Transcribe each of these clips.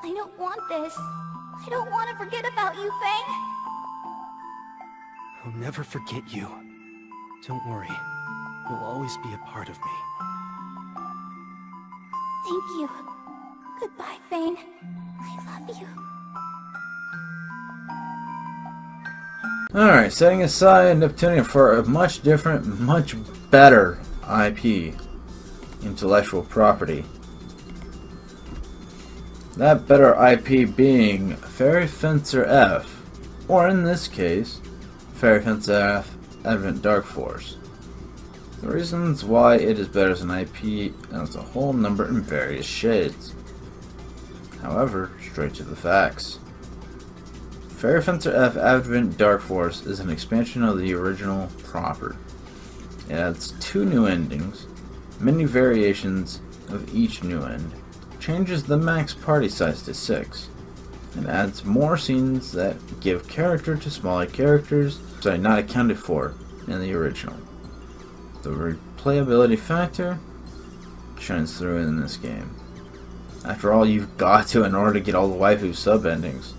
I don't want this. I don't want to forget about you, Fang. I'll never forget you. Don't worry. You'll always be a part of me. Thank you. Goodbye, Fang. I love you. Alright, setting aside Neptunium for a much different, much better IP, intellectual property. That better IP being Fairy Fencer F, or in this case, Fairy Fencer F Advent Dark Force. The reasons why it is better as an IP as a whole number in various shades. However, straight to the facts. Fairy Fencer F Advent Dark Force is an expansion of the original proper. It adds 2 new endings, many variations of each new end, changes the max party size to 6, and adds more scenes that give character to smaller characters not accounted for in the original. The replayability factor shines through in this game. After all, you've got to in order to get all the waifu sub-endings.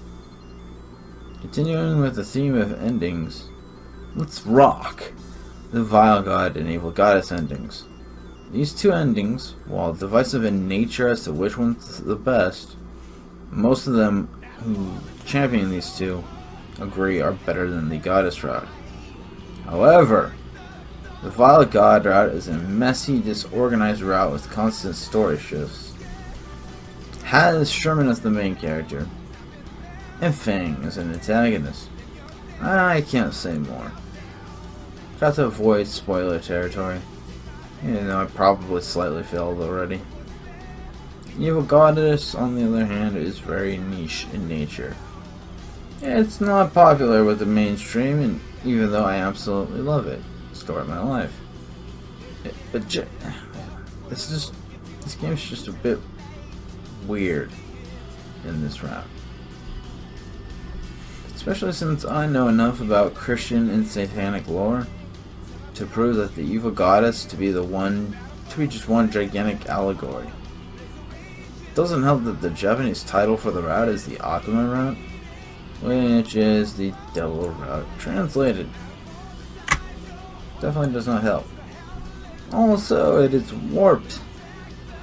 Continuing with the theme of endings, let's rock the Vile God and Evil Goddess endings. These 2 endings, while divisive in nature as to which one's the best, most of them who champion these 2 agree are better than the Goddess route. However, the Vile God route is a messy, disorganized route with constant story shifts. Has Sherman as the main character, and Fang as an antagonist. I can't say more. Try to avoid spoiler territory. You know, I probably slightly failed already. Evil Goddess, on the other hand, is very niche in nature. It's not popular with the mainstream, and even though I absolutely love it, story of my life. This game's just a bit weird in this route. Especially since I know enough about Christian and satanic lore to prove that the evil goddess to be just one gigantic allegory. It doesn't help that the Japanese title for the route is the Akuma route, which is the devil route translated. Definitely does not help. Also, it is warped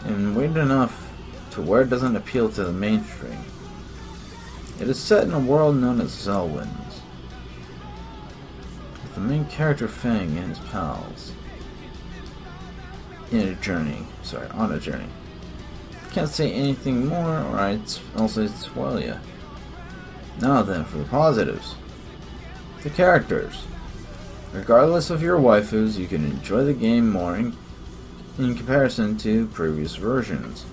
and weird enough to where it doesn't appeal to the mainstream. It is set in a world known as Zelwynds, with the main character Fang and his pals on a journey. Can't say anything more, or I'll say spoil ya. Now then, for the positives. The characters. Regardless of your waifus, you can enjoy the game more in comparison to previous versions.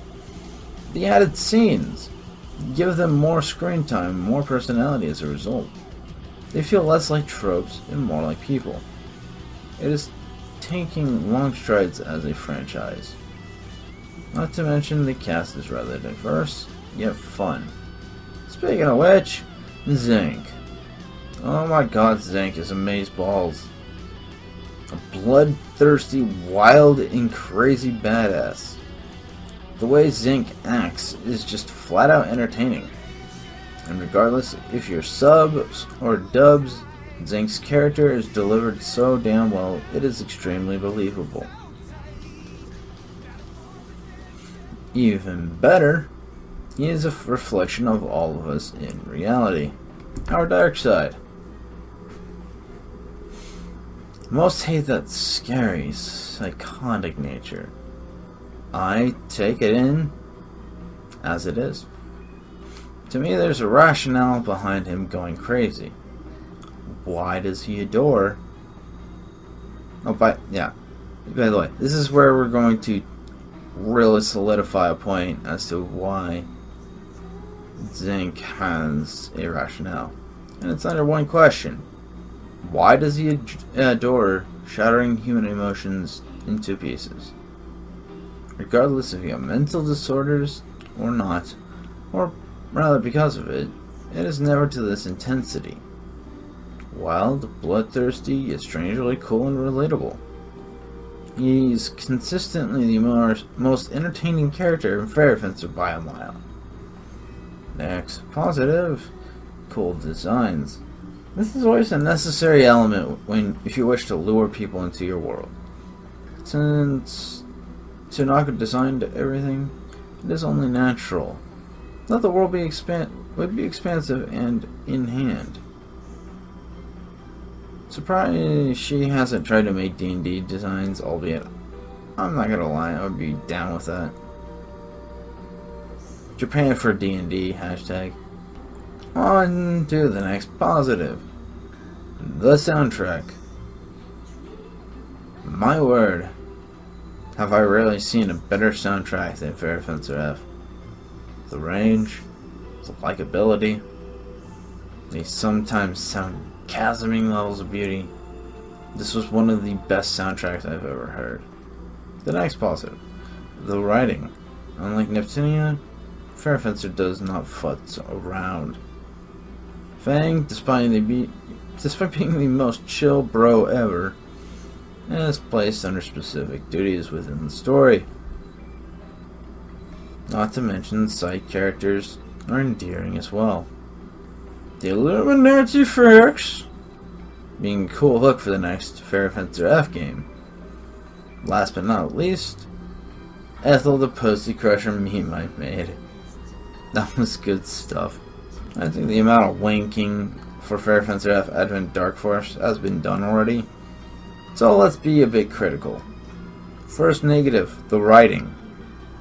The added scenes. Give them more screen time, more personality as a result. They feel less like tropes and more like people. It is taking long strides as a franchise. Not to mention the cast is rather diverse, yet fun. Speaking of which, Zinc. Oh my god, Zinc is amazeballs. A bloodthirsty, wild, and crazy badass. The way Zinc acts is just flat out entertaining. And regardless if you're subs or dubs, Zinc's character is delivered so damn well, it is extremely believable. Even better, he is a reflection of all of us in reality. Our dark side. Most hate that scary, psychotic nature. I take it in as it is. To me, there's a rationale behind him going crazy. Why does he adore? By the way, this is where we're going to really solidify a point as to why Zinc has a rationale. And it's under one question. Why does he adore shattering human emotions into pieces? Regardless if you have mental disorders or not, or rather because of it, it is never to this intensity. Wild, bloodthirsty, yet strangely cool and relatable. He's consistently the most entertaining character in Fairy Fencer by a mile. Next, positive. Cool designs. This is always a necessary element if you wish to lure people into your world. Since Tanaka designed everything, it is only natural. Let the world would be expansive and in hand. Surprised she hasn't tried to make D&D designs, albeit I'm not gonna lie, I would be down with that. Japan for D&D, hashtag. On to the next positive. The soundtrack. My word, have I rarely seen a better soundtrack than FENCER F. The range, the likability, the sometimes sarcasming levels of beauty. This was one of the best soundtracks I've ever heard. The next positive. The writing. Unlike Neptunia, FENCER does not futz around. Fang, despite being the most chill bro ever, is placed under specific duties within the story. Not to mention, side characters are endearing as well. The Illuminati Ferks being a cool hook for the next FENCER F game. Last but not least, Ethel the Pussy Crusher meme I made. That was good stuff. I think the amount of wanking for FENCER F Advent Dark Force has been done already. So let's be a bit critical. First negative, the writing.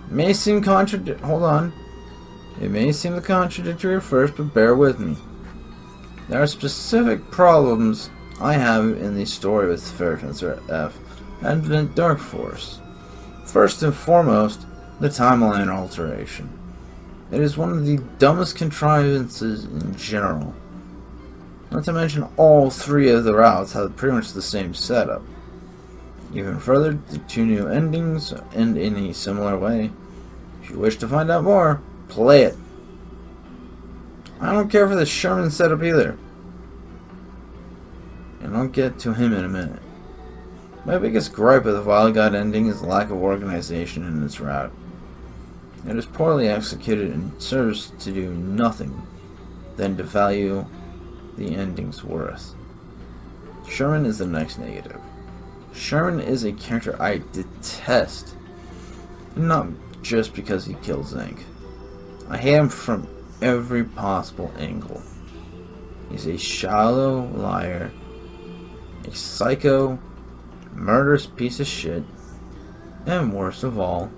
It may seem contradictory at first, but bear with me. There are specific problems I have in the story with FENCER F Advent Dark Force. First and foremost, the timeline alteration. It is one of the dumbest contrivances in general. Not to mention all three of the routes have pretty much the same setup. Even further, the two new endings end in a similar way. If you wish to find out more, play it. I don't care for the Sherman setup either. And I'll get to him in a minute. My biggest gripe with the Wild God ending is the lack of organization in its route. It is poorly executed and serves to do nothing than to value the ending's worth. Sherman is the next negative. Sherman is a character I detest. Not just because he kills Zink. I hate him from every possible angle. He's a shallow liar, a psycho, murderous piece of shit, and worst of all,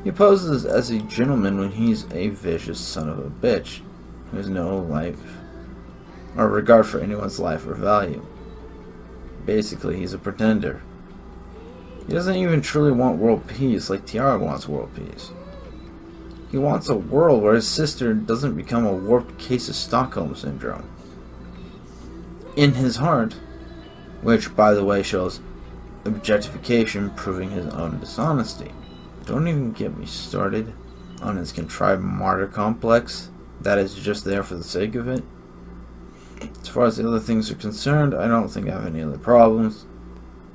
he poses as a gentleman when he's a vicious son of a bitch who has no life or regard for anyone's life or value. Basically, he's a pretender. He doesn't even truly want world peace like Tiara wants world peace. He wants a world where his sister doesn't become a warped case of Stockholm Syndrome. In his heart, which by the way shows objectification proving his own dishonesty. Don't even get me started on his contrived martyr complex that is just there for the sake of it. As far as the other things are concerned, I don't think I have any other problems.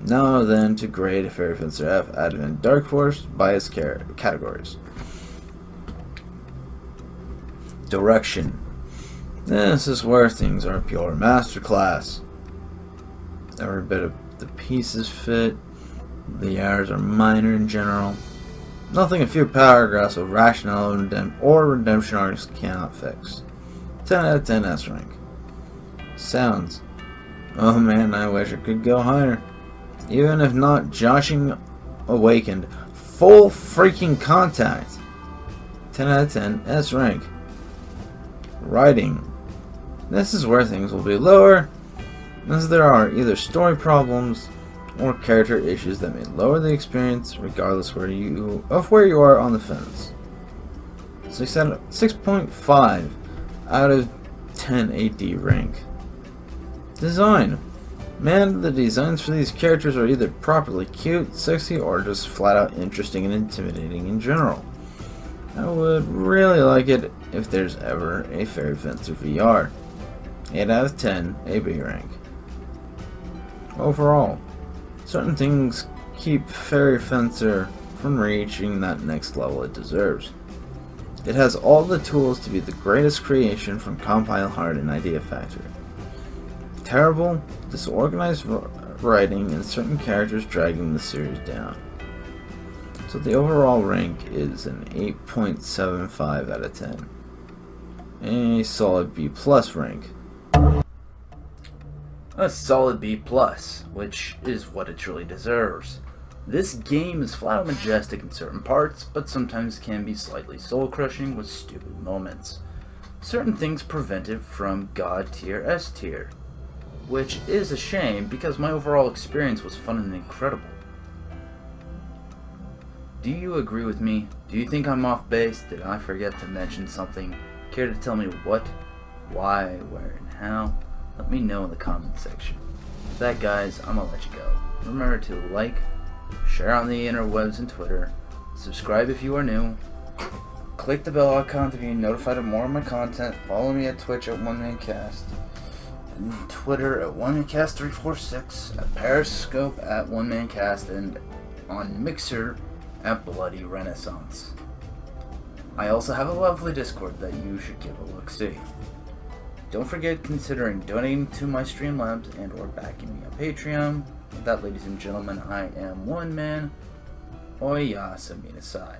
Now then, to grade FENCER F Advent Dark Force by its categories. Direction. This is where things are pure masterclass. Every bit of the pieces fit. The errors are minor in general. Nothing a few paragraphs of rationale or redemption arcs cannot fix. 10 out of 10 S rank. Sounds. Oh man, I wish I could go higher. Even if not Joshing Awakened. Full freaking contact. 10 out of 10 S rank. Writing. This is where things will be lower, as there are either story problems or character issues that may lower the experience regardless of where you are on the fence. 6.5 out of 10 AD rank. Design. Man, the designs for these characters are either properly cute, sexy, or just flat out interesting and intimidating in general. I would really like it if there's ever a FENCER VR. 8 out of 10 AB rank. Overall, certain things keep FENCER from reaching that next level it deserves. It has all the tools to be the greatest creation from Compile Hard and Idea Factory. Terrible, disorganized writing and certain characters dragging the series down. So the overall rank is an 8.75 out of 10. A solid B+ rank. A solid B+, which is what it truly deserves. This game is flat out majestic in certain parts, but sometimes can be slightly soul-crushing with stupid moments. Certain things prevent it from God tier S tier, which is a shame because my overall experience was fun and incredible. Do you agree with me? Do you think I'm off base? Did I forget to mention something? Care to tell me what, why, where, and how? Let me know in the comment section. With that, guys, I'm gonna let you go. Remember to like, share on the interwebs and Twitter, subscribe if you are new, click the bell icon to be notified of more of my content, follow me at Twitch at OneManCast, and Twitter at OneManCast346, at Periscope at OneManCast, and on Mixer at Bloody Renaissance. I also have a lovely Discord that you should give a look-see. Don't forget considering donating to my Streamlabs and or backing me on Patreon. With that, ladies and gentlemen, I am OneMan. ODYSSEY.